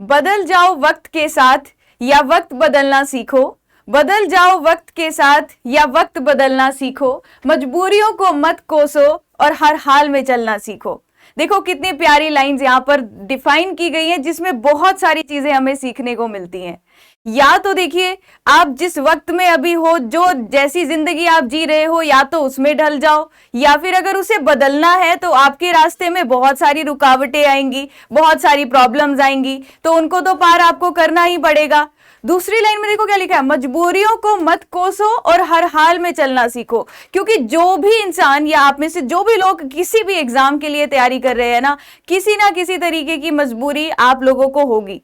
बदल जाओ वक्त के साथ या वक्त बदलना सीखो, बदल जाओ वक्त के साथ या वक्त बदलना सीखो, मजबूरियों को मत कोसो और हर हाल में चलना सीखो। देखो कितनी प्यारी लाइंस यहाँ पर डिफाइन की गई हैं, जिसमें बहुत सारी चीजें हमें सीखने को मिलती हैं। या तो देखिए, आप जिस वक्त में अभी हो, जो जैसी जिंदगी आप जी रहे हो, या तो उसमें ढल जाओ, या फिर अगर उसे बदलना है तो आपके रास्ते में बहुत सारी रुकावटें आएंगी, बहुत सारी प्रॉब्लम्स आएंगी, तो उनको तो पार आपको करना ही पड़ेगा। दूसरी लाइन में देखो क्या लिखा है, मजबूरियों को मत कोसो और हर हाल में चलना सीखो। क्योंकि जो भी इंसान या आप में से जो भी लोग किसी भी एग्जाम के लिए तैयारी कर रहे हैं ना किसी तरीके की मजबूरी आप लोगों को होगी।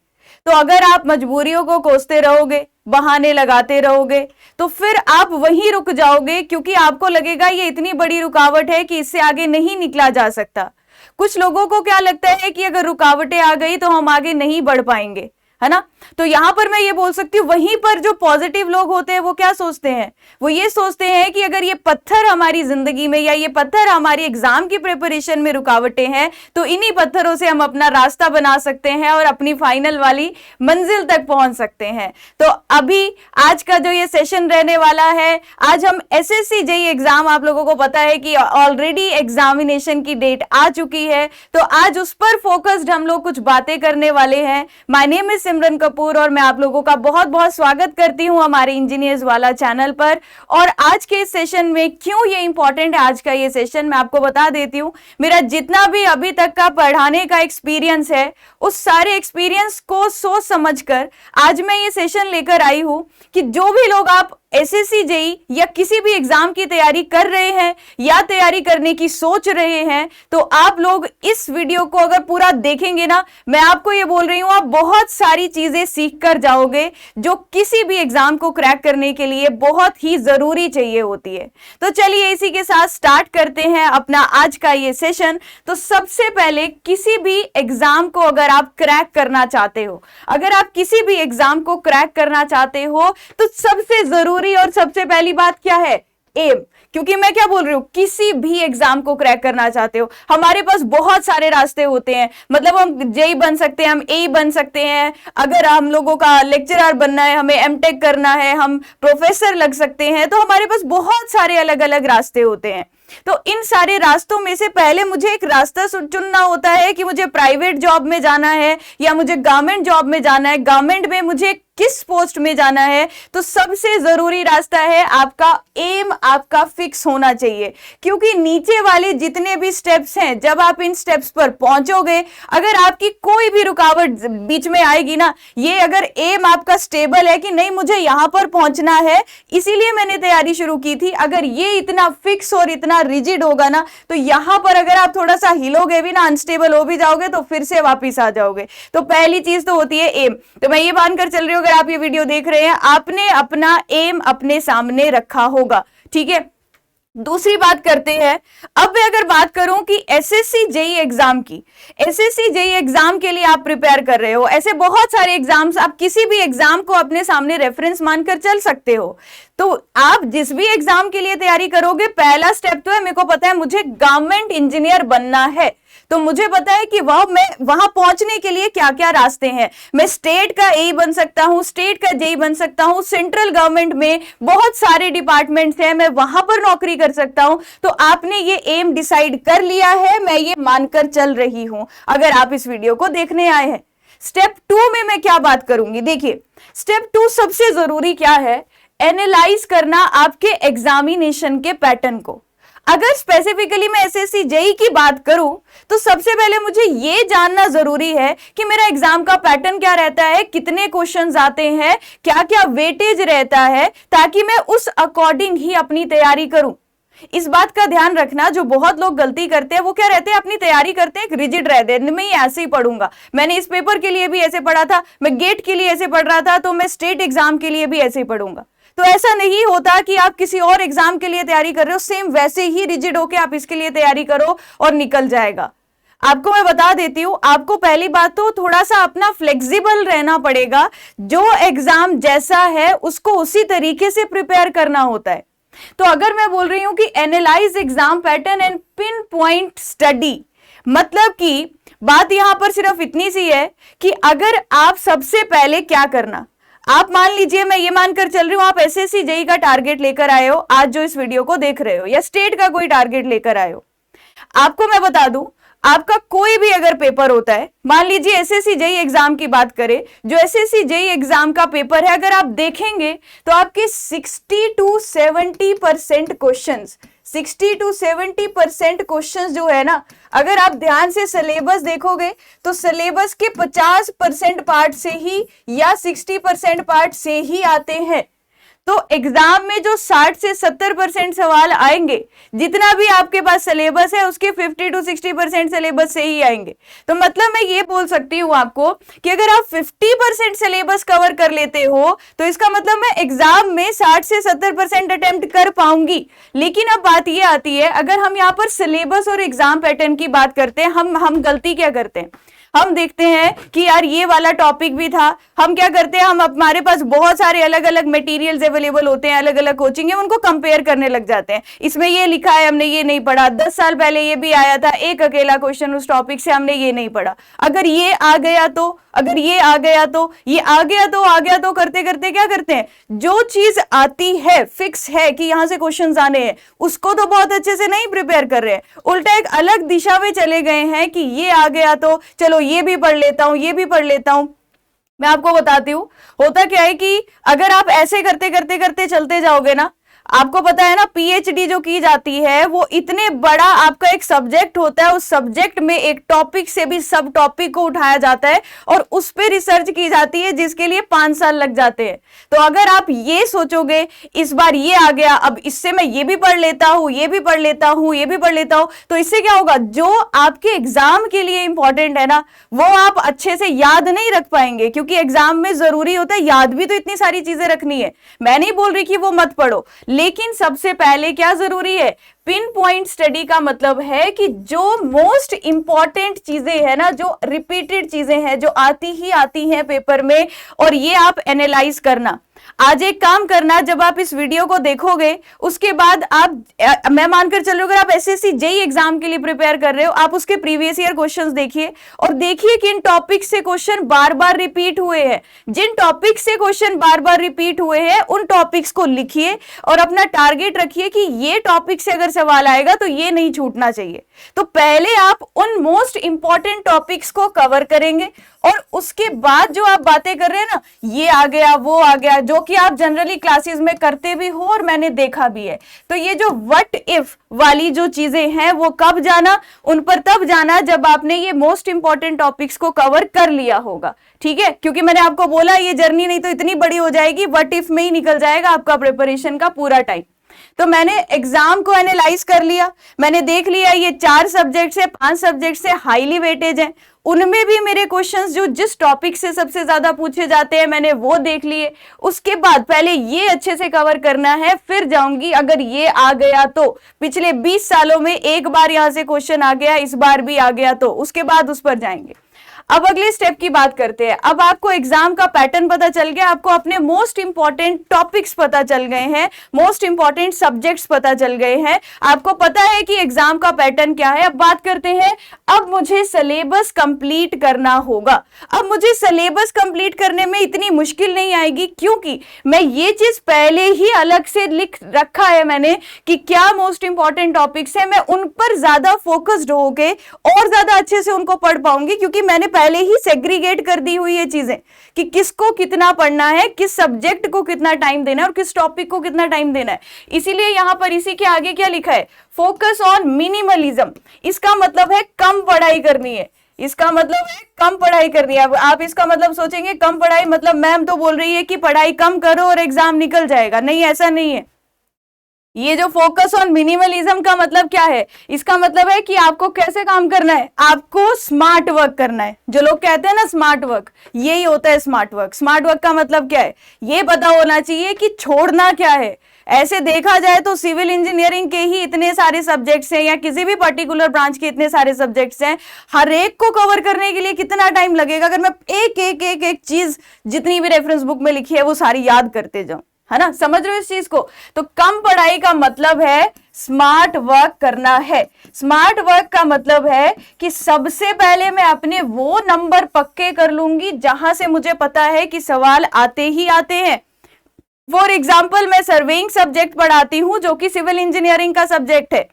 तो अगर आप मजबूरियों को कोसते रहोगे, बहाने लगाते रहोगे, तो फिर आप वहीं रुक जाओगे, क्योंकि आपको लगेगा ये इतनी बड़ी रुकावट है कि इससे आगे नहीं निकला जा सकता। कुछ लोगों को क्या लगता है कि अगर रुकावटें आ गई तो हम आगे नहीं बढ़ पाएंगे, है ना। तो यहां पर मैं ये बोल सकती हूँ, वहीं पर जो पॉजिटिव लोग होते हैं वो क्या सोचते हैं, वो ये सोचते हैं कि अगर ये पत्थर हमारी जिंदगी में या ये पत्थर हमारी एग्जाम की प्रिपरेशन में रुकावटें हैं, तो इन्हीं पत्थरों से हम अपना रास्ता बना सकते हैं और अपनी फाइनल वाली मंजिल तक पहुंच सकते हैं। तो अभी आज का जो ये सेशन रहने वाला है, आज हम एसएससी जेईई एग्जाम, आप लोगों को पता है कि ऑलरेडी एग्जामिनेशन की डेट आ चुकी है, तो आज उस पर फोकस्ड हम लोग कुछ बातें करने वाले हैं। माय नेम इज सिमरन कपूर और मैं आप लोगों का बहुत बहुत स्वागत करती हूं हमारे इंजीनियर्स वाला चैनल पर। और आज के इस सेशन में क्यों ये इंपॉर्टेंट है, आज का ये सेशन मैं आपको बता देती हूं। मेरा जितना भी अभी तक का पढ़ाने का एक्सपीरियंस है, उस सारे एक्सपीरियंस को सोच समझकर आज मैं ये सेशन लेकर आई हूं कि जो भी लोग आप एसएससी जेईई या किसी भी एग्जाम की तैयारी कर रहे हैं या तैयारी करने की सोच रहे हैं, तो आप लोग इस वीडियो को अगर पूरा देखेंगे ना, मैं आपको ये बोल रही हूं, आप बहुत सारी चीजें सीख कर जाओगे जो किसी भी एग्जाम को क्रैक करने के लिए बहुत ही जरूरी चाहिए होती है। तो चलिए इसी के साथ स्टार्ट करते हैं अपना आज का ये सेशन। तो सबसे पहले, किसी भी एग्जाम को अगर आप क्रैक करना चाहते हो, अगर आप किसी भी एग्जाम को क्रैक करना चाहते हो, तो सबसे जरूरी और सबसे पहली बात क्या है, एम। क्योंकि मैं क्या बोल रही हूं, किसी भी एग्जाम को क्रैक करना चाहते हो, हमारे पास बहुत सारे रास्ते होते हैं। मतलब हम जेईई बन सकते हैं, हम एई बन सकते हैं, अगर हम लोगों का लेक्चरर बनना है, हमें एमटेक करना है, हम प्रोफेसर लग सकते हैं, तो हमारे पास बहुत सारे अलग अलग रास्ते होते हैं। तो इन सारे रास्तों में से पहले मुझे एक रास्ता चुनना होता है कि मुझे प्राइवेट जॉब में जाना है या मुझे गवर्नमेंट जॉब में जाना है, गवर्नमेंट में मुझे किस पोस्ट में जाना है। तो सबसे जरूरी रास्ता है आपका एम, आपका फिक्स होना चाहिए। क्योंकि नीचे वाले जितने भी स्टेप्स हैं, जब आप इन स्टेप्स पर पहुंचोगे, अगर आपकी कोई भी रुकावट बीच में आएगी ना, ये अगर एम आपका स्टेबल है कि नहीं मुझे यहां पर पहुंचना है, इसीलिए मैंने तैयारी शुरू की थी, अगर ये इतना फिक्स और इतना रिजिड होगा ना, तो यहां पर अगर आप थोड़ा सा हिलोगे भी ना, अनस्टेबल हो भी जाओगे, तो फिर से वापिस आ जाओगे। तो पहली चीज तो होती है एम। तो मैं ये मानकर चल रही हूँ, अगर आप ये वीडियो देख रहे हैं, आपने अपना एम अपने सामने रखा होगा, ठीक है। दूसरी बात करते हैं, अब मैं अगर बात करूं कि एसएससी जेईई एग्जाम की, एसएससी जेईई एग्जाम के लिए आप प्रिपेयर कर रहे हो, ऐसे बहुत सारे एग्जाम्स, आप किसी भी एग्जाम को अपने सामने रेफरेंस मानकर चल सकते हो। तो आप जिस भी एग्जाम के लिए तैयारी करोगे, पहला स्टेप तो है, मेरे को पता है मुझे गवर्नमेंट इंजीनियर बनना है, तो मुझे पता है कि मैं वहां पहुंचने के लिए क्या क्या रास्ते हैं। मैं स्टेट का एई बन सकता हूं, स्टेट का जेईई बन सकता हूं, सेंट्रल गवर्नमेंट में बहुत सारे डिपार्टमेंट्स हैं, मैं वहां पर नौकरी कर सकता हूं। तो आपने ये एम डिसाइड कर लिया है, मैं ये मानकर चल रही हूं अगर आप इस वीडियो को देखने आए हैं। स्टेप 2 में मैं क्या बात करूंगी, देखिए स्टेप 2 सबसे जरूरी क्या है, एनालाइज करना आपके एग्जामिनेशन के पैटर्न को। अगर स्पेसिफिकली मैं एसएससी जेईई की बात करूं, तो सबसे पहले मुझे यह जानना जरूरी है कि मेरा एग्जाम का पैटर्न क्या रहता है, कितने क्वेश्चंस आते हैं, क्या क्या वेटेज रहता है, ताकि मैं उस अकॉर्डिंग ही अपनी तैयारी करूं। इस बात का ध्यान रखना, जो बहुत लोग गलती करते हैं वो क्या रहते हैं, अपनी तैयारी करते हैं रिजिड रहते हैं, मैं ऐसे ही पढ़ूंगा, मैंने इस पेपर के लिए भी ऐसे पढ़ा था, मैं गेट के लिए ऐसे पढ़ रहा था, तो मैं स्टेट एग्जाम के लिए भी ऐसे ही पढ़ूंगा। तो ऐसा नहीं होता कि आप किसी और एग्जाम के लिए तैयारी कर रहे हो, सेम वैसे ही रिजिड होके आप इसके लिए तैयारी करो और निकल जाएगा। आपको मैं बता देती हूं, आपको पहली बात तो थोड़ा सा अपना फ्लेक्सिबल रहना पड़ेगा, जो एग्जाम जैसा है उसको उसी तरीके से प्रिपेयर करना होता है। तो अगर मैं बोल रही हूं कि analyse exam pattern and pin point study, मतलब कि बात यहां पर सिर्फ इतनी सी है कि अगर आप सबसे पहले क्या करना, आप मान लीजिए मैं ये मानकर चल रही हूं आप एसएससी जेई का टारगेट लेकर आए हो, आज जो इस वीडियो को देख रहे हो, या स्टेट का कोई टारगेट लेकर आए हो। आपको मैं बता दूं, आपका कोई भी अगर पेपर होता है, मान लीजिए एसएससी जेई एग्जाम की बात करें, जो एसएससी जेई एग्जाम का पेपर है, अगर आप देखेंगे तो आपके 60 to 70% क्वेश्चंस, 60 to 70% क्वेश्चंस जो है ना, अगर आप ध्यान से सिलेबस देखोगे तो सिलेबस के 50% पार्ट से ही या 60% पार्ट से ही आते हैं। तो एग्जाम में जो 60 से 70% सवाल आएंगे, जितना भी आपके पास सिलेबस है उसके 50 to 60% सिलेबस से ही आएंगे। तो मतलब मैं ये बोल सकती हूं आपको कि अगर आप 50% सिलेबस कवर कर लेते हो तो इसका मतलब मैं एग्जाम में 60 से 70% अटेम्प्ट कर पाऊंगी। लेकिन अब बात ये आती है, अगर हम यहाँ पर सिलेबस और एग्जाम पैटर्न की बात करते हैं, हम गलती क्या करते हैं, हम देखते हैं कि यार ये वाला टॉपिक भी था, हम क्या करते हैं, हम हमारे पास बहुत सारे अलग अलग मटेरियल्स अवेलेबल होते हैं, अलग अलग कोचिंग है, उनको कंपेयर करने लग जाते हैं। इसमें ये लिखा है, हमने ये नहीं पढ़ा, 10 साल पहले ये भी आया था, एक अकेला क्वेश्चन उस टॉपिक से, हमने ये नहीं पढ़ा, अगर ये आ गया तो, अगर ये आ गया तो, ये आ गया तो, आ गया तो करते करते क्या करते हैं, जो चीज आती है फिक्स है कि यहां से क्वेश्चंस आने हैं, उसको तो बहुत अच्छे से नहीं प्रिपेयर कर रहे हैं, उल्टा एक अलग दिशा में चले गए हैं कि ये आ गया तो चलो ये भी पढ़ लेता हूं, ये भी पढ़ लेता हूं। मैं आपको बताती हूं होता क्या है कि अगर आप ऐसे करते करते करते चलते जाओगे ना, आपको पता है ना पीएचडी जो की जाती है वो इतने बड़ा आपका एक सब्जेक्ट होता है, उस सब्जेक्ट में एक टॉपिक से भी सब टॉपिक को उठाया जाता है और उस पे रिसर्च की जाती है, जिसके लिए 5 साल लग जाते हैं। तो अगर आप ये सोचोगे इस बार ये आ गया, अब इससे मैं ये भी पढ़ लेता हूं, ये भी पढ़ लेता हूं, ये भी पढ़ लेता हूं, तो इससे क्या होगा, जो आपके एग्जाम के लिए इंपॉर्टेंट है ना वो आप अच्छे से याद नहीं रख पाएंगे, क्योंकि एग्जाम में जरूरी होता है याद भी तो इतनी सारी चीजें रखनी है। मैं नहीं बोल रही कि वो मत पढ़ो, लेकिन सबसे पहले क्या जरूरी है, पिन पॉइंट स्टडी का मतलब है कि जो मोस्ट इंपॉर्टेंट चीजें हैं ना, जो रिपीटेड चीजें हैं, जो आती ही आती हैं पेपर में, और ये आप एनालाइज करना। आज एक काम करना, जब आप इस वीडियो को देखोगे उसके बाद आप, मैं मानकर चल रही हूं अगर आप एसएससी जेई एग्जाम के लिए प्रिपेयर कर रहे हो, आप उसके प्रीवियस ईयर क्वेश्चंस देखिए और देखिए कि इन टॉपिक से क्वेश्चन बार बार रिपीट हुए हैं। जिन टॉपिक से क्वेश्चन बार बार रिपीट हुए हैं उन टॉपिक्स को लिखिए और अपना टारगेट रखिए कि ये टॉपिक से अगर सवाल आएगा तो ये नहीं छूटना चाहिए। तो पहले आप उन मोस्ट इंपॉर्टेंट टॉपिक्स को कवर करेंगे और उसके बाद जो आप बातें कर रहे हैं ना, ये आ गया वो आ गया, जो कि आप जनरली क्लासेस में करते भी हो और मैंने देखा भी है। तो ये जो व्हाट इफ वाली जो चीजें हैं वो कब जाना, उन पर तब जाना जब आपने ये मोस्ट इंपॉर्टेंट टॉपिक्स को कवर कर लिया होगा। ठीक है, क्योंकि मैंने आपको बोला ये जर्नी नहीं तो इतनी बड़ी हो जाएगी, व्हाट इफ में ही निकल जाएगा आपका प्रिपरेशन का पूरा टाइम। तो मैंने एग्जाम को एनालाइज कर लिया, मैंने देख लिया ये 4 सब्जेक्ट से 5 सब्जेक्ट से हाईली वेटेज है, उनमें भी मेरे क्वेश्चंस जो जिस टॉपिक से सबसे ज्यादा पूछे जाते हैं मैंने वो देख लिए। उसके बाद पहले ये अच्छे से कवर करना है, फिर जाऊंगी अगर ये आ गया तो, पिछले 20 सालों में एक बार यहां से क्वेश्चन आ गया, इस बार भी आ गया तो, उसके बाद उस पर जाएंगे। अब अगले स्टेप की बात करते हैं। अब आपको एग्जाम का पैटर्न पता चल गया, आपको अपने मोस्ट इंपॉर्टेंट टॉपिक्स पता चल गए हैं, मोस्ट इंपॉर्टेंट सब्जेक्ट्स पता चल गए हैं, आपको पता है कि एग्जाम का पैटर्न क्या है। अब बात करते हैं, अब मुझे सिलेबस कंप्लीट करना होगा। अब मुझे सिलेबस कंप्लीट करने में इतनी मुश्किल नहीं आएगी, क्योंकि मैं ये चीज पहले ही अलग से लिख रखा है मैंने कि क्या मोस्ट इंपॉर्टेंट टॉपिक्स है, मैं उन पर ज्यादा फोकस्ड होके और ज्यादा अच्छे से उनको पढ़ पाऊंगी, क्योंकि मैंने पहले ही सेग्रीगेट कर दी हुई ये चीजें कि किसको कितना पढ़ना है, किस सब्जेक्ट को कितना टाइम देना है और किस टॉपिक को कितना टाइम देना है। इसीलिए यहां पर इसी के आगे क्या लिखा है, फोकस ऑन मिनिमलिज्म। इसका मतलब है कम पढ़ाई करनी है, इसका मतलब है कम पढ़ाई करनी है। अब आप इसका मतलब सोचेंगे कम पढ़ाई मतलब मैम तो बोल रही है कि पढ़ाई कम करो और एग्जाम निकल जाएगा। नहीं, ऐसा नहीं है। ये जो फोकस ऑन मिनिमलिज्म का मतलब क्या है, इसका मतलब है कि आपको कैसे काम करना है, आपको स्मार्ट वर्क करना है। जो लोग कहते हैं ना स्मार्ट वर्क, यही होता है स्मार्ट वर्क। स्मार्ट वर्क का मतलब क्या है, ये पता होना चाहिए कि छोड़ना क्या है। ऐसे देखा जाए तो सिविल इंजीनियरिंग के ही इतने सारे सब्जेक्ट्स हैं या किसी भी पर्टिकुलर ब्रांच के इतने सारे सब्जेक्ट्स हैं, हर एक को कवर करने के लिए कितना टाइम लगेगा अगर मैं एक एक एक एक चीज जितनी भी रेफरेंस बुक में लिखी है वो सारी याद करते जाऊं। है ना, समझ रहे हो इस चीज को। तो कम पढ़ाई का मतलब है स्मार्ट वर्क करना है। स्मार्ट वर्क का मतलब है कि सबसे पहले मैं अपने वो नंबर पक्के कर लूंगी जहां से मुझे पता है कि सवाल आते ही आते हैं। फॉर एग्जाम्पल मैं सर्वेइंग सब्जेक्ट पढ़ाती हूं जो कि सिविल इंजीनियरिंग का सब्जेक्ट है,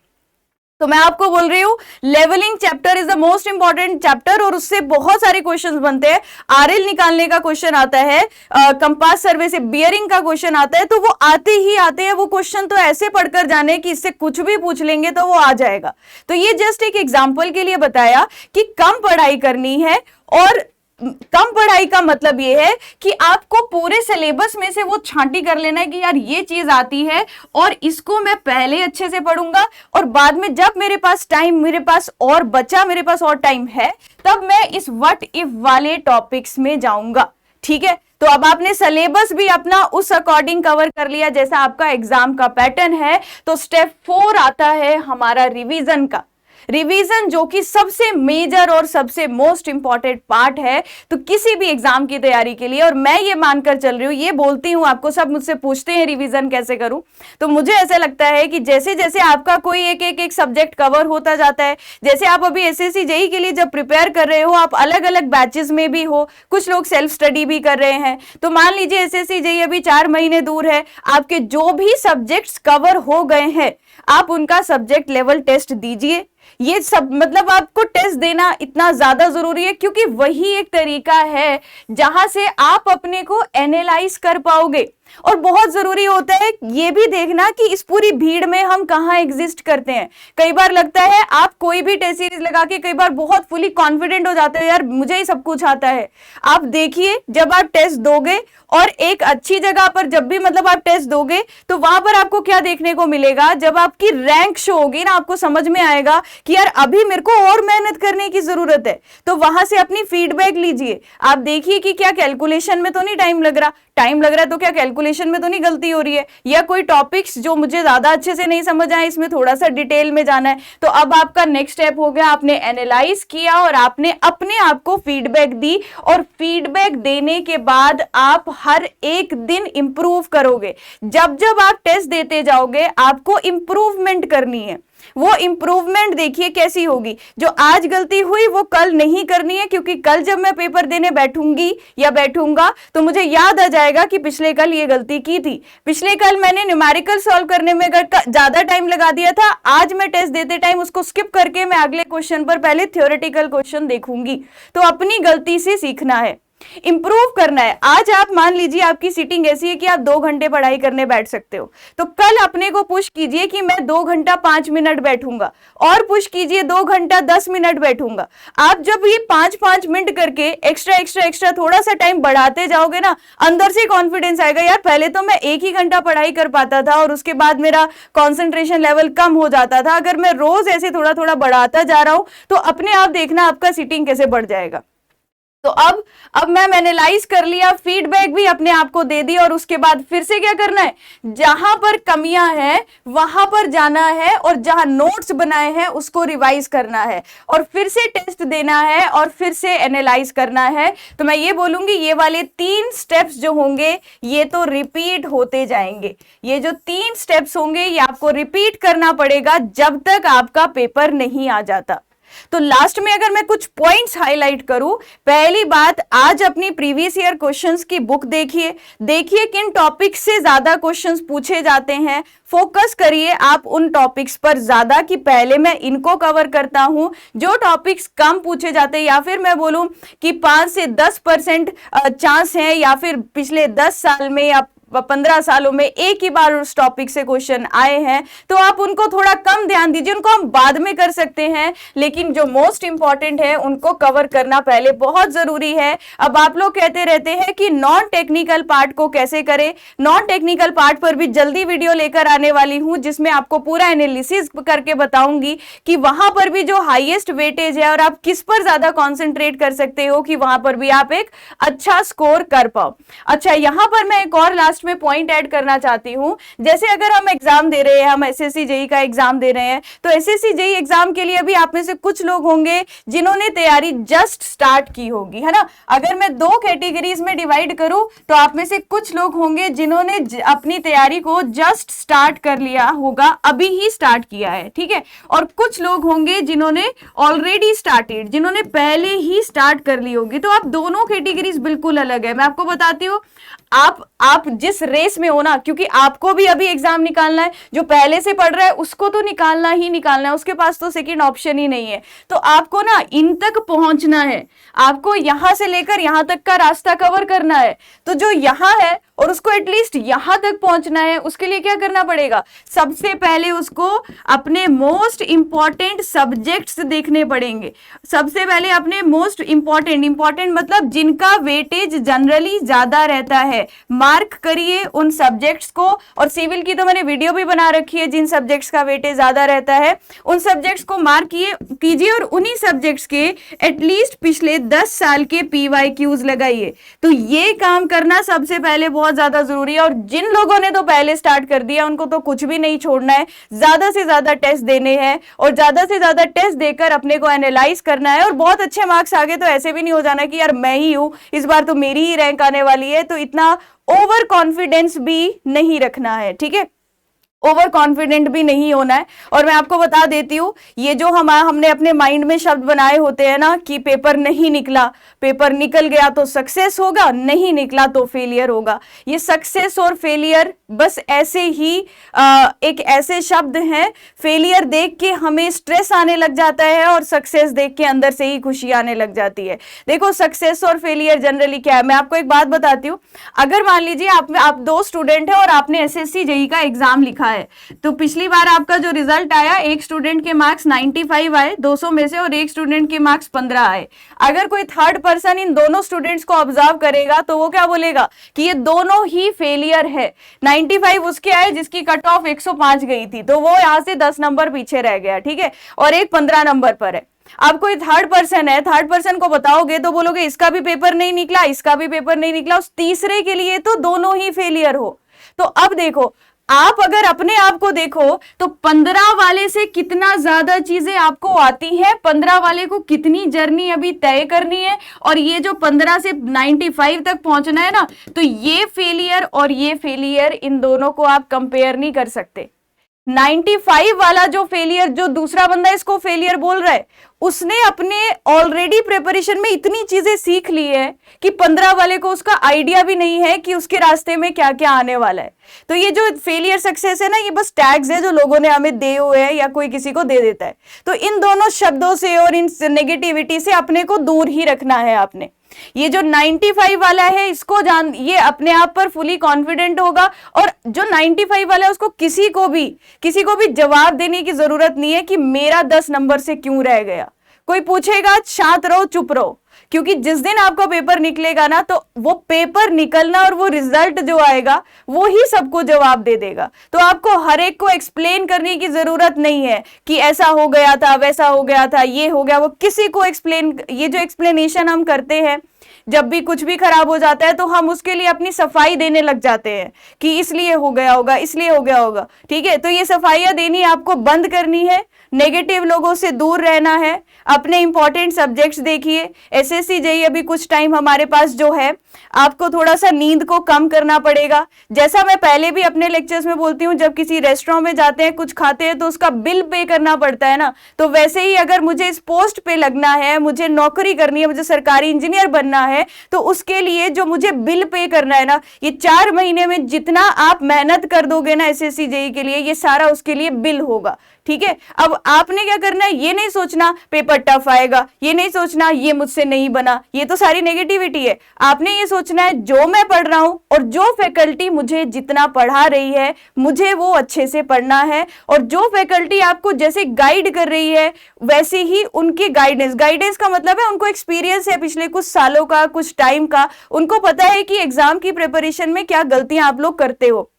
तो मैं आपको बोल रही हूं levelling chapter is the most important chapter और उससे बहुत सारे क्वेश्चंस बनते हैं। आरएल निकालने का क्वेश्चन आता है, कंपास सर्वे से बियरिंग का क्वेश्चन आता है, तो वो आते ही आते हैं। वो क्वेश्चन तो ऐसे पढ़कर जाने कि इससे कुछ भी पूछ लेंगे तो वो आ जाएगा। तो ये जस्ट एक एग्जाम्पल के लिए बताया कि कम पढ़ाई करनी है। और कम पढ़ाई का मतलब ये है कि आपको पूरे सिलेबस में से वो छांटी कर लेना है कि यार ये चीज आती है और इसको मैं पहले अच्छे से पढ़ूंगा और बाद में जब मेरे पास टाइम, मेरे पास और बचा, मेरे पास और टाइम है, तब मैं इस व्हाट इफ वाले टॉपिक्स में जाऊंगा। ठीक है, तो अब आपने सिलेबस भी अपना उस अकॉर्डिंग कवर कर लिया जैसा आपका एग्जाम का पैटर्न है। तो स्टेप 4 आता है हमारा रिवीजन का। रिवीजन जो कि सबसे मेजर और सबसे मोस्ट इंपॉर्टेंट पार्ट है तो किसी भी एग्जाम की तैयारी के लिए। और मैं ये मानकर चल रही हूं, ये बोलती हूं आपको, सब मुझसे पूछते हैं रिवीजन कैसे करूं, तो मुझे ऐसा लगता है कि जैसे जैसे आपका कोई एक सब्जेक्ट कवर होता जाता है, जैसे आप अभी एसएससी जेईई के लिए जब प्रिपेयर कर रहे हो, आप अलग अलग बैचेस में भी हो, कुछ लोग सेल्फ स्टडी भी कर रहे हैं, तो मान लीजिए एसएससी जेईई अभी 4 महीने दूर है, आपके जो भी सब्जेक्ट्स कवर हो गए हैं आप उनका सब्जेक्ट लेवल टेस्ट दीजिए। ये सब मतलब आपको टेस्ट देना इतना ज्यादा जरूरी है क्योंकि वही एक तरीका है जहां से आप अपने को एनालाइज कर पाओगे। और बहुत जरूरी होता है ये भी देखना कि इस पूरी भीड़ में हम कहां एग्जिस्ट करते हैं। कई बार लगता है आप कोई भी टेस्ट सीरीज लगा के कई बार बहुत फुली कॉन्फिडेंट हो जाते हैं, यार मुझे ही सब कुछ आता है। आप देखिए जब आप टेस्ट दोगे और एक अच्छी जगह पर जब भी मतलब आप टेस्ट दोगे तो वहां पर आपको क्या देखने को मिलेगा, जब आपकी रैंक शो होगी ना, आपको समझ में आएगा कि यार अभी मेरे को और मेहनत करने की जरूरत है। तो वहां से अपनी फीडबैक लीजिए, आप देखिए कि क्या कैलकुलेशन में तो नहीं टाइम लग रहा, टाइम लग रहा है तो क्या कैलकुलेशन में तो नहीं गलती हो रही है, या कोई टॉपिक्स जो मुझे ज्यादा अच्छे से नहीं समझ आए इसमें थोड़ा सा डिटेल में जाना है। तो अब आपका नेक्स्ट स्टेप हो गया, आपने एनालाइज किया और आपने अपने आप को फीडबैक दी और फीडबैक देने के बाद आप हर एक दिन इंप्रूव करोगे। जब जब आप टेस्ट देते जाओगे आपको इंप्रूवमेंट करनी है। वो इंप्रूवमेंट देखिए कैसी होगी, जो आज गलती हुई वो कल नहीं करनी है, क्योंकि कल जब मैं पेपर देने बैठूंगी या बैठूंगा तो मुझे याद आ जाएगा कि पिछले कल ये गलती की थी, पिछले कल मैंने न्यूमेरिकल सॉल्व करने में ज्यादा टाइम लगा दिया था, आज मैं टेस्ट देते टाइम उसको स्किप करके मैं अगले क्वेश्चन पर पहले थ्योरेटिकल क्वेश्चन देखूंगी। तो अपनी गलती से सीखना है, इंप्रूव करना है। आज आप मान लीजिए आपकी सीटिंग ऐसी है कि आप 2 घंटे पढ़ाई करने बैठ सकते हो, तो कल अपने को पुश कीजिए कि मैं 2 घंटा 5 मिनट बैठूंगा, और पुश कीजिए 2 घंटा 10 मिनट बैठूंगा। आप जब ये 5-5 मिनट करके एक्स्ट्रा थोड़ा सा टाइम बढ़ाते जाओगे ना, अंदर से कॉन्फिडेंस आएगा, यार पहले तो मैं 1 ही घंटा पढ़ाई कर पाता था और उसके बाद मेरा कॉन्सेंट्रेशन लेवल कम हो जाता था। अगर मैं रोज ऐसे थोड़ा थोड़ा बढ़ाता जा रहा हूं तो अपने आप देखना आपका सीटिंग कैसे बढ़ जाएगा। तो अब मैम एनालाइज कर लिया, फीडबैक भी अपने आप को दे दी, और उसके बाद फिर से क्या करना है, जहां पर कमियां हैं वहां पर जाना है और जहां नोट्स बनाए हैं उसको रिवाइज करना है और फिर से टेस्ट देना है और फिर से एनालाइज करना है। तो मैं ये बोलूंगी ये वाले 3 स्टेप्स जो होंगे ये तो रिपीट होते जाएंगे। ये जो 3 स्टेप्स होंगे ये आपको रिपीट करना पड़ेगा जब तक आपका पेपर नहीं आ जाता। तो लास्ट में अगर मैं कुछ पॉइंट्स हाईलाइट करूं, पहली बात, आज अपनी प्रीवियस ईयर क्वेश्चंस की बुक देखिए किन टॉपिक्स से ज्यादा क्वेश्चंस पूछे जाते हैं, फोकस करिए आप उन टॉपिक्स पर ज्यादा कि पहले मैं इनको कवर करता हूं। जो टॉपिक्स कम पूछे जाते हैं या फिर मैं बोलूं कि 5 से 10% चांस है या फिर पिछले 10 साल में या 15 सालों में एक ही बार उस टॉपिक से क्वेश्चन आए हैं, तो आप उनको थोड़ा कम ध्यान दीजिए, उनको हम बाद में कर सकते हैं, लेकिन जो मोस्ट इंपॉर्टेंट है उनको कवर करना पहले बहुत जरूरी है। अब आप लोग कहते रहते हैं कि नॉन टेक्निकल पार्ट को कैसे करें, नॉन टेक्निकल पार्ट पर भी जल्दी वीडियो लेकर आने वाली हूं जिसमें आपको पूरा एनालिसिस करके बताऊंगी कि वहां पर भी जो हाईएस्ट वेटेज है और आप किस पर ज्यादा कॉन्सेंट्रेट कर सकते हो कि वहां पर भी आप एक अच्छा स्कोर कर पाओ। अच्छा, यहां पर मैं एक और लास्ट लास्ट में पॉइंट ऐड करना चाहती हूं, जैसे अगर हम एग्जाम दे रहे हैं, हम एसएससी जेई का एग्जाम दे रहे हैं, तो एसएससी जेई एग्जाम के लिए भी आप में से कुछ लोग होंगे जिन्होंने तैयारी जस्ट स्टार्ट की होगी, है ना। अगर मैं दो कैटेगरीज में डिवाइड करूं तो आप में से कुछ लोग होंगे जिन्होंने अपनी तैयारी को जस्ट स्टार्ट कर लिया होगा, अभी ही स्टार्ट किया है, ठीक है। और कुछ लोग होंगे जिन्होंने ऑलरेडी स्टार्टेड, जिन्होंने पहले ही स्टार्ट कर ली होगी। तो आप दोनों कैटेगरीज बिल्कुल अलग है। मैं आपको बताती हूँ, आप जिस रेस में हो ना, क्योंकि आपको भी अभी एग्जाम निकालना है, जो पहले से पढ़ रहा है उसको तो निकालना ही निकालना है, उसके पास तो सेकंड ऑप्शन ही नहीं है। तो आपको ना इन तक पहुंचना है, आपको यहां से लेकर यहां तक का रास्ता कवर करना है। तो जो यहां है और उसको एटलीस्ट यहां तक पहुंचना है, उसके लिए क्या करना पड़ेगा? सबसे पहले उसको अपने मोस्ट इंपॉर्टेंट सब्जेक्ट्स देखने पड़ेंगे। सबसे पहले अपने मोस्ट इंपॉर्टेंट मतलब जिनका वेटेज जनरली ज्यादा रहता है, मार्क करिए उन सब्जेक्ट्स को। और सिविल की तो मैंने वीडियो भी बना रखी है, जिन सब्जेक्ट्स का वेटेज ज्यादा रहता है उन सब्जेक्ट्स को मार्क कीजिए और उन्हीं सब्जेक्ट्स के एटलीस्ट पिछले 10 साल के PYQs लगाइए। तो ये काम करना सबसे पहले बहुत ज्यादा जरूरी है। और जिन लोगों ने तो पहले स्टार्ट कर दिया उनको तो कुछ भी नहीं छोड़ना है, ज्यादा से ज्यादा टेस्ट देने हैं और ज्यादा से ज्यादा टेस्ट देकर अपने को एनालाइज करना है। और बहुत अच्छे मार्क्स आ गए तो ऐसे भी नहीं हो जाना कि यार मैं ही हूं, इस बार तो मेरी ही रैंक आने वाली है, तो इतना ओवर कॉन्फिडेंस भी नहीं रखना है, ठीक है। ओवर कॉन्फिडेंट भी नहीं होना है। और मैं आपको बता देती हूँ, ये जो हमने अपने माइंड में शब्द बनाए होते हैं ना कि पेपर नहीं निकला, पेपर निकल गया तो सक्सेस होगा, नहीं निकला तो फेलियर होगा, ये सक्सेस और फेलियर बस ऐसे ही एक ऐसे शब्द हैं। फेलियर देख के हमें स्ट्रेस आने लग जाता है और सक्सेस देख के अंदर से ही खुशी आने लग जाती है। देखो सक्सेस और फेलियर जनरली क्या है, मैं आपको एक बात बताती हूँ। अगर मान लीजिए आप दो स्टूडेंट हैं और आपने एसएससी जेई का एग्जाम लिखा है, तो पिछली बार आपका जो रिजल्ट आया, एक स्टूडेंट के मार्क्स 95 आए 200 में से और एक स्टूडेंट के मार्क्स 15 आए। अगर कोई थर्ड पर्सन इन दोनों स्टूडेंट्स को ऑब्जर्व करेगा तो वो क्या बोलेगा कि ये दोनों ही फेलियर है। 95 उसके आए जिसकी कट ऑफ 105 गई थी, तो वो यहां से 10 नंबर पीछे रह गया, ठीक है, और एक 15 नंबर पर है। अब कोई थर्ड पर्सन है, थर्ड पर्सन को बताओगे तो बोलोगे इसका भी पेपर नहीं निकला, इसका भी पेपर नहीं निकला, उस तीसरे के लिए तो दोनों ही फेलियर हो। तो अब देखो, आप अगर अपने आप को देखो तो 15 वाले से कितना ज्यादा चीजें आपको आती है, 15 वाले को कितनी जर्नी अभी तय करनी है, और ये जो 15 से 95 तक पहुंचना है ना, तो ये फेलियर और ये फेलियर, इन दोनों को आप कंपेयर नहीं कर सकते। 95 वाला जो फेलियर, जो दूसरा बंदा इसको फेलियर बोल रहा है, उसने अपने ऑलरेडी प्रिपरेशन में इतनी चीजें सीख ली है कि 15 वाले को उसका आइडिया भी नहीं है कि उसके रास्ते में क्या क्या आने वाला है। तो ये जो फेलियर सक्सेस है ना, ये बस टैग्स है जो लोगों ने हमें दिए हुए हैं या कोई किसी को दे देता है। तो इन दोनों शब्दों से और इन नेगेटिविटी से अपने को दूर ही रखना है आपने। ये जो 95 वाला है इसको ये अपने आप पर फुली कॉन्फिडेंट होगा, और जो 95 वाला है उसको किसी को भी जवाब देने की जरूरत नहीं है कि मेरा 10 नंबर से क्यों रह गया। कोई पूछेगा शांत रहो, चुप रहो, क्योंकि जिस दिन आपका पेपर निकलेगा ना, तो वो पेपर निकलना और वो रिजल्ट जो आएगा वो ही सबको जवाब दे देगा। तो आपको हर एक को एक्सप्लेन करने की जरूरत नहीं है कि ऐसा हो गया था, वैसा हो गया था, ये हो गया, वो किसी को ये जो एक्सप्लेनेशन हम करते हैं, जब भी कुछ भी खराब हो जाता है तो हम उसके लिए अपनी सफाई देने लग जाते हैं कि इसलिए हो गया होगा, इसलिए हो गया होगा, ठीक है। तो ये सफाइयां देनी आपको बंद करनी है, नेगेटिव लोगों से दूर रहना है, अपने इंपॉर्टेंट सब्जेक्ट्स देखिए। एसएससी जेईई अभी कुछ टाइम हमारे पास जो है, आपको थोड़ा सा नींद को कम करना पड़ेगा। जैसा मैं पहले भी अपने लेक्चर्स में बोलती हूँ, जब किसी रेस्टोरेंट में जाते हैं, कुछ खाते हैं तो उसका बिल पे करना पड़ता है ना, तो वैसे ही अगर मुझे इस पोस्ट पे लगना है, मुझे नौकरी करनी है, मुझे सरकारी इंजीनियर बनना है, तो उसके लिए जो मुझे बिल पे करना है ना, ये 4 महीने में जितना आप मेहनत कर दोगे ना एसएससी जेईई के लिए, ये सारा उसके लिए बिल होगा, ठीक है। अब आपने क्या करना है, ये नहीं सोचना पेपर टफ आएगा, ये नहीं सोचना ये मुझसे नहीं बना, ये तो सारी नेगेटिविटी है। आपने ये सोचना है जो मैं पढ़ रहा हूं और जो फैकल्टी मुझे जितना पढ़ा रही है, मुझे वो अच्छे से पढ़ना है, और जो फैकल्टी आपको जैसे गाइड कर रही है वैसे ही उनकी गाइडेंस का मतलब है उनको एक्सपीरियंस है पिछले कुछ सालों का, कुछ टाइम का, उनको पता है कि एग्जाम की प्रिपरेशन में क्या गलतियां आप लोग करते हो।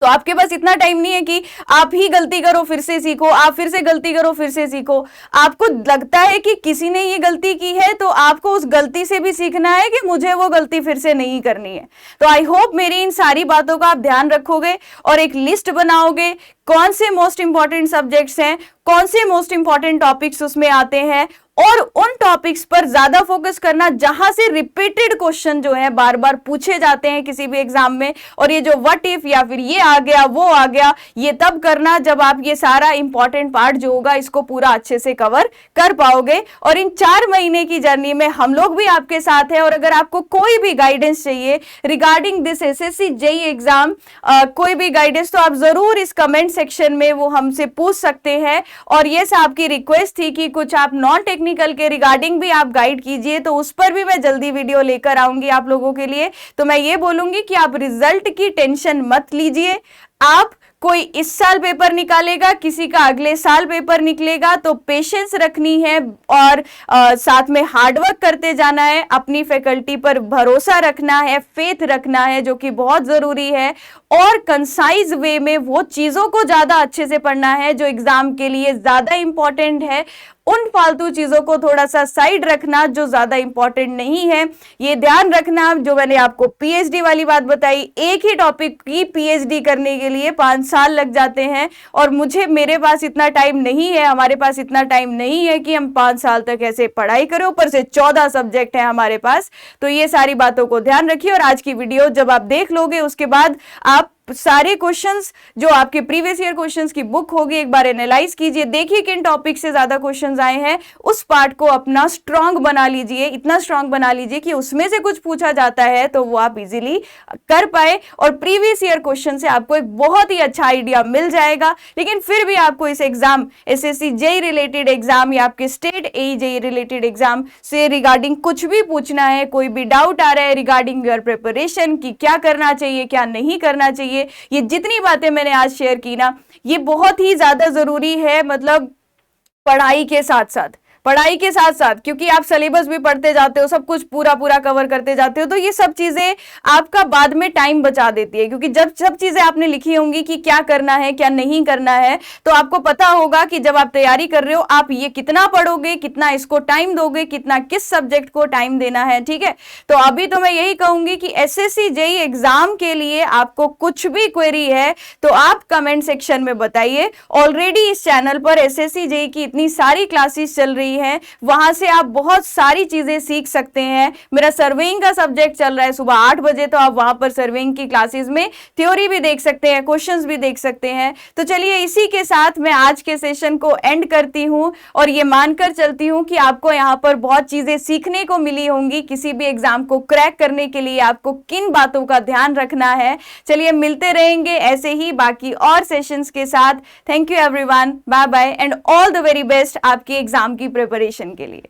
तो आपके पास इतना टाइम नहीं है कि आप ही गलती करो फिर से सीखो, आप फिर से गलती करो फिर से सीखो। आपको लगता है कि किसी ने ये गलती की है तो आपको उस गलती से भी सीखना है कि मुझे वो गलती फिर से नहीं करनी है। तो आई होप मेरी इन सारी बातों का आप ध्यान रखोगे और एक लिस्ट बनाओगे कौन से मोस्ट इंपॉर्टेंट सब्जेक्ट्स हैं, कौन से मोस्ट इंपॉर्टेंट टॉपिक्स उसमें आते हैं, और उन टॉपिक्स पर ज्यादा फोकस करना जहां से रिपीटेड क्वेश्चन जो है बार बार पूछे जाते हैं किसी भी एग्जाम में। और ये जो व्हाट इफ या फिर ये आ गया वो आ गया, ये तब करना जब आप ये सारा इंपॉर्टेंट पार्ट जो होगा इसको पूरा अच्छे से कवर कर पाओगे। और इन 4 महीने की जर्नी में हम लोग भी आपके साथ हैं। और अगर आपको कोई भी गाइडेंस चाहिए regarding this SSC JE exam, कोई भी गाइडेंस, तो आप जरूर इस कमेंट सेक्शन में वो हमसे पूछ सकते हैं। और ये आपकी रिक्वेस्ट थी कि कुछ आप नॉन टेक्निकल के रिगार्डिंग भी आप गाइड कीजिए, तो उस पर भी मैं जल्दी वीडियो लेकर आऊंगी आप लोगों के लिए। तो मैं ये बोलूंगी कि आप रिजल्ट की टेंशन मत लीजिए। आप कोई इस साल पेपर निकालेगा, किसी का अगले साल पेपर निकलेगा, तो पेशेंस रखनी है और साथ में हार्डवर्क करते जाना है, अपनी फैकल्टी पर भरोसा रखना है, फेथ रखना है जो कि बहुत जरूरी है, और कंसाइज वे में वो चीजों को ज्यादा अच्छे से पढ़ना है जो एग्जाम के लिए ज्यादा इंपॉर्टेंट है। उन फालतू चीजों को थोड़ा सा साइड रखना जो ज्यादा इंपॉर्टेंट नहीं है। ये ध्यान रखना जो मैंने आपको पीएचडी वाली बात बताई, एक ही टॉपिक की पीएचडी करने के लिए 5 साल लग जाते हैं, और मेरे पास इतना टाइम नहीं है, हमारे पास इतना टाइम नहीं है कि हम 5 साल तक ऐसे पढ़ाई करें, ऊपर से 14 सब्जेक्ट है हमारे पास। तो ये सारी बातों को ध्यान रखिए। और आज की वीडियो जब आप देख लोगे उसके बाद आप सारे क्वेश्चंस जो आपके प्रीवियस ईयर क्वेश्चंस की बुक होगी एक बार एनालाइज कीजिए, देखिए किन टॉपिक से ज्यादा क्वेश्चंस आए हैं, उस पार्ट को अपना स्ट्रांग बना लीजिए, इतना स्ट्रांग बना लीजिए कि उसमें से कुछ पूछा जाता है तो वो आप इजीली कर पाए, और प्रीवियस ईयर क्वेश्चन से आपको एक बहुत ही अच्छा आइडिया मिल जाएगा। लेकिन फिर भी आपको इस exam SSC JE related exam या आपके स्टेट एई जेई रिलेटेड एग्जाम से रिगार्डिंग कुछ भी पूछना है, कोई भी डाउट आ रहा है रिगार्डिंग योर प्रिपरेशन की क्या करना चाहिए क्या नहीं करना चाहिए, ये जितनी बातें मैंने आज शेयर की ना, ये बहुत ही ज्यादा जरूरी है। मतलब पढ़ाई के साथ साथ क्योंकि आप सिलेबस भी पढ़ते जाते हो, सब कुछ पूरा कवर करते जाते हो, तो ये सब चीजें आपका बाद में टाइम बचा देती है। क्योंकि जब सब चीजें आपने लिखी होंगी कि क्या करना है क्या नहीं करना है, तो आपको पता होगा कि जब आप तैयारी कर रहे हो आप ये कितना पढ़ोगे, कितना इसको टाइम दोगे, कितना किस सब्जेक्ट को टाइम देना है। ठीक है, तो अभी तो मैं यही कहूंगी कि एसएससी जेई एग्जाम के लिए आपको कुछ भी क्वेरी है तो आप कमेंट सेक्शन में बताइए। ऑलरेडी इस चैनल पर एसएससी जेई की इतनी सारी क्लासेस चल रही हैं, वहां से आप बहुत सारी चीजें सीख सकते हैं। मेरा सर्वेइंग का सब्जेक्ट चल रहा है सुबह 8 बजे, तो आप वहां पर सर्वेइंग की क्लासेस में थ्योरी भी देख सकते हैं, क्वेश्चंस भी देख सकते हैं। तो चलिए इसी के साथ मैं आज के सेशन को एंड करती हूं, और ये मानकर चलती हूं कि आपको यहां पर बहुत चीजें सीखने को मिली होंगी। किसी भी एग्जाम को क्रैक करने के लिए आपको किन बातों का ध्यान रखना है। चलिए मिलते रहेंगे ऐसे ही बाकी और सेशंस के साथ। Thank you everyone, bye bye and all the very best आपकी एग्जाम की प्रिपरेशन के लिए।